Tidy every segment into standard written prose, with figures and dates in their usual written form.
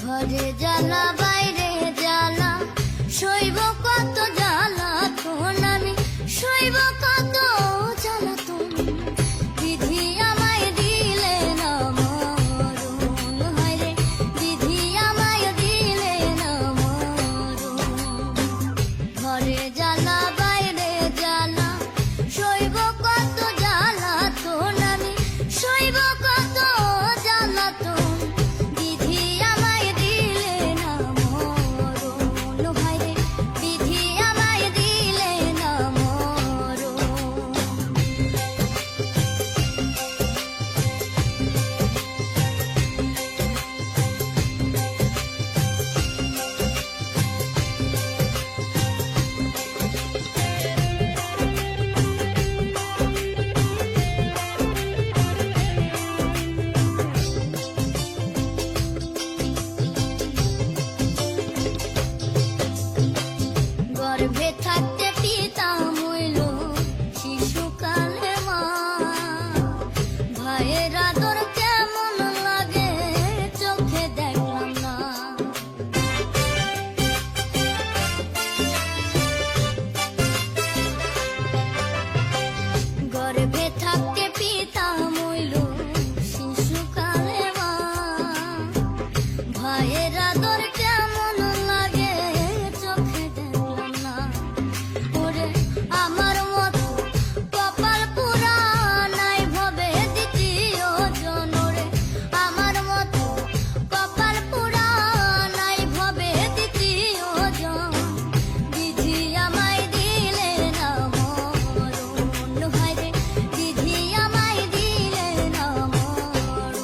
ঘরে জ্বালা বাইরে জ্বালা, সইব কত জ্বালাতন আমি, সইব কত জ্বালাতন। বিধি আমায় দিলে না মরণ, হায়রে বিধি আমায় দিলে না মরণ। ঘরে জ্বালা বাইরে জ্বালা, সইব কত জ্বালাতন আমি, সইব কত জ্বালাতন। গর্ভে থাকতে পিতা মইল শিশুকালে মা, ভাইয়ের আদর কেমন লাগে চোখে দেখলাম না। গর্ভে থাকতে পিতা মইল শিশুকালে মা, ভাইয়ের আদর কেমন লাগে চোখে দেখলাম না। ওরে আমার মতো কপাল পুরা নাই ভবে দ্বিতীয় জন, ওরে আমার মতো কপাল পুরা নাই ভবে দ্বিতীয় জন। বিধি আমায় দিলে না মরণ, হায়রে বিধি আমায় দিলে না মরণ।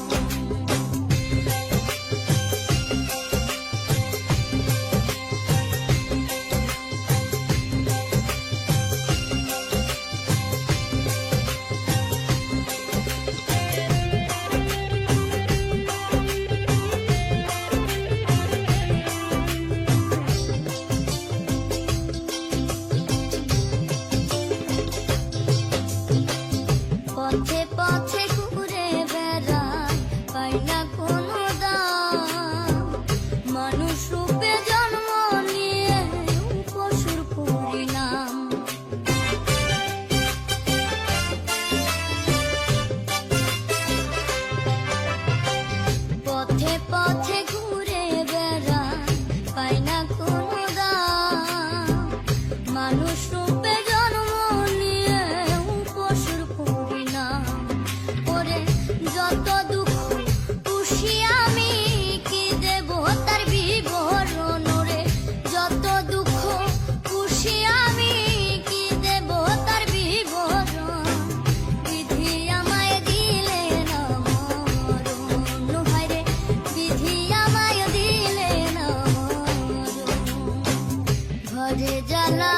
পথে পথে ঘুরে বেড়াই, পাই না কোনো দাম। মানুষ রূপে জন্ম নিয়ে পশুর পরিণাম। পথে পথে ঘুরে বেড়াই, পাই না কোনো দাম। মানুষ রূপে জন্ম নিয়ে পশুর পরিণাম। ওরে যত দুঃখ খুশি আমি কি দেব তার বিবরণ, ওরে যত দুঃখ খুশি আমি কি দেব তার বিবরণ। বিধি আমায় দিলে না মরণ, হায়রে বিধি আমায় দিলে না মরণ। ঘরে জ্বালা